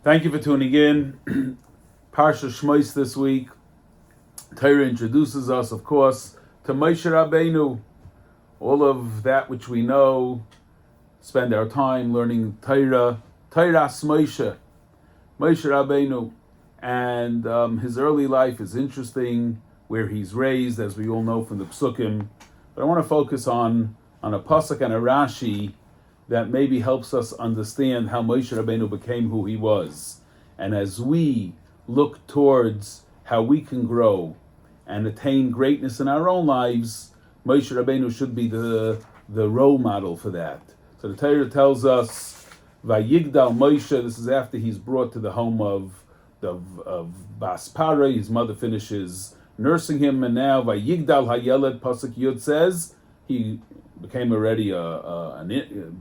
Thank you for tuning in. Parsha Shmois this week. Torah introduces us, of course, to Moshe Rabbeinu. All of that which we know, spend our time learning Torah. Torah's Moshe Rabbeinu. And his early life is interesting, where he's raised, as we all know from the Psukim. But I want to focus on a Pasuk and a Rashi that maybe helps us understand how Moshe Rabbeinu became who he was. And as we look towards how we can grow and attain greatness in our own lives, Moshe Rabbeinu should be the role model for that. So the Torah tells us, Vayigdal Moshe, this is after he's brought to the home of Bas Parah, his mother finishes nursing him, and now Vayigdal Hayeled, Pasuk Yud says, he became already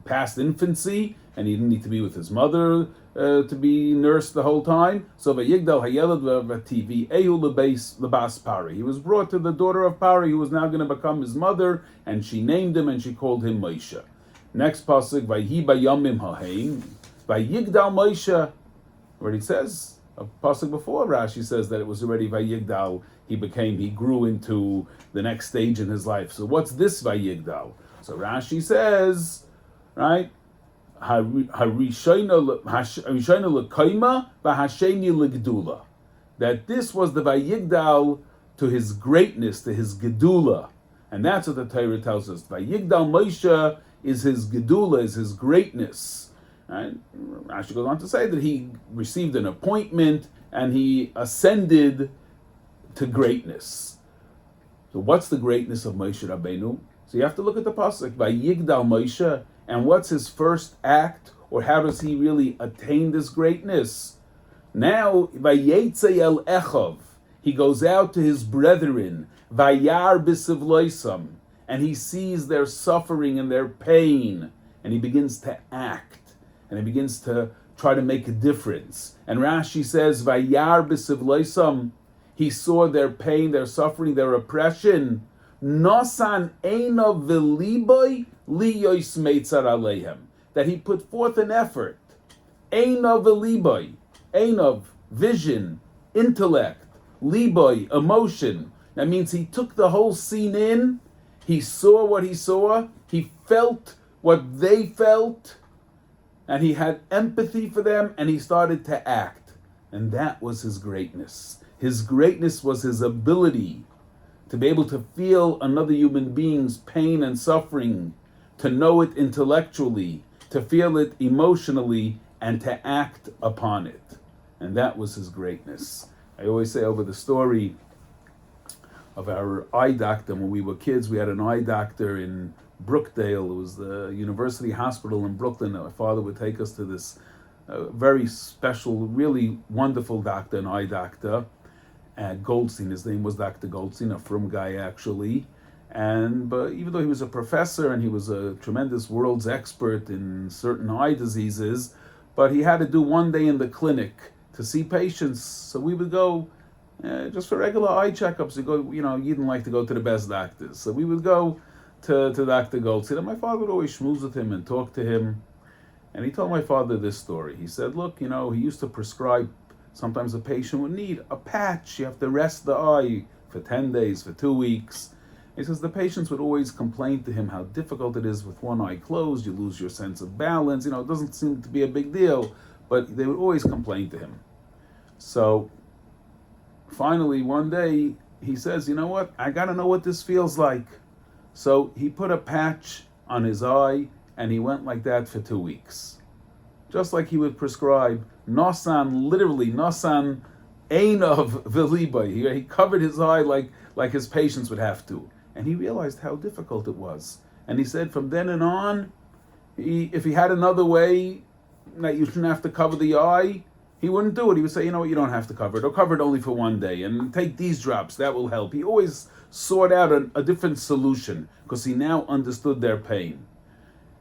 past infancy, and he didn't need to be with his mother to be nursed the whole time. So Vayigdal Hayeled v'Tivi Ehu lebas Pari. He was brought to the daughter of Pari, who was now going to become his mother, and she named him and she called him Moshe. Next pasuk, Vayhi bayamim haheim Vayigdal Moshe. Already says a pasuk before, Rashi says that it was already Vayigdal. He grew into the next stage in his life. So what's this Vayigdal? So Rashi says, right, Harishayna l'kaima v'hasheni l'gedula, that this was the Vayigdal to his greatness, to his gedula, and that's what the Torah tells us. Vayigdal Moshe is his gedula, is his greatness. Right? Rashi goes on to say that he received an appointment and he ascended to greatness. So what's the greatness of Moshe Rabbeinu? So you have to look at the pasuk, Vayigdal Moshe, and what's his first act, or how does he really attain this greatness? Now, Vayetze el Echav, he goes out to his brethren, Vayar b'sivloisam, and he sees their suffering and their pain, and he begins to act, and he begins to try to make a difference. And Rashi says, Vayar b'sivloisam, he saw their pain, their suffering, their oppression. Nosan einav v'liboy liyois meitzar aleihem, that he put forth an effort. Einav v'liboy, einav, vision, intellect, liboy, emotion. That means he took the whole scene in, he saw what he saw, he felt what they felt, and he had empathy for them, and he started to act. And that was his greatness. His greatness was his ability to be able to feel another human being's pain and suffering, to know it intellectually, to feel it emotionally, and to act upon it. And that was his greatness. I always say over the story of our eye doctor. When we were kids, we had an eye doctor in Brookdale. It was the University Hospital in Brooklyn. My father would take us to this very special, really wonderful doctor, an eye doctor. Goldstein, his name was Dr. Goldstein, a frum guy actually, but even though he was a professor and he was a tremendous world's expert in certain eye diseases, but he had to do one day in the clinic to see patients. So we would go just for regular eye checkups. You didn't like to go to the best doctors, so we would go to Dr. Goldstein, and my father would always schmooze with him and talk to him. And he told my father this story. He said, look, he used to prescribe. Sometimes a patient would need a patch. You have to rest the eye for 10 days, for 2 weeks. He says the patients would always complain to him how difficult it is with one eye closed. You lose your sense of balance. It doesn't seem to be a big deal, but they would always complain to him. So finally, one day, he says, you know what? I got to know what this feels like. So he put a patch on his eye, and he went like that for 2 weeks. Just like he would prescribe Nosan, literally, Nosan Einav V'Libai. He covered his eye like his patients would have to. And he realized how difficult it was. And he said from then and on, if he had another way that you shouldn't have to cover the eye, he wouldn't do it. He would say, you know what, you don't have to cover it, or cover it only for one day, and take these drops, that will help. He always sought out a different solution, because he now understood their pain.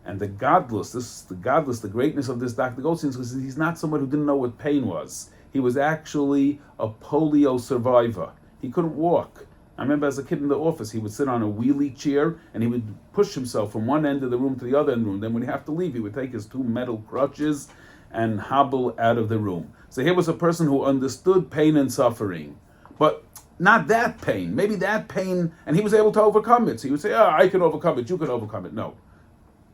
And the greatness of this Dr. Goldstein, because he's not someone who didn't know what pain was. He was actually a polio survivor. He couldn't walk. I remember as a kid in the office, he would sit on a wheelie chair and he would push himself from one end of the room to the other end of the room. Then when he'd have to leave, he would take his 2 metal crutches and hobble out of the room. So here was a person who understood pain and suffering, but not that pain. Maybe that pain, and he was able to overcome it. So he would say, I can overcome it, you can overcome it. No.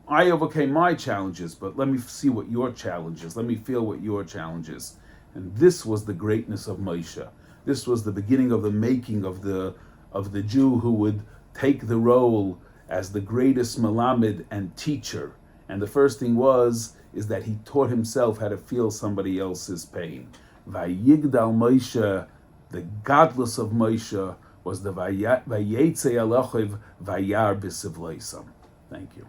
I overcame my challenges, but let me see what your challenge is. Let me feel what your challenge is. And this was the greatness of Moshe. This was the beginning of the making of the Jew who would take the role as the greatest Melamed and teacher. And the first thing is that he taught himself how to feel somebody else's pain. Vayigdal Moshe, the godless of Moshe, was the Vayetze Alochiv Vayar B'Sivleisam. Thank you.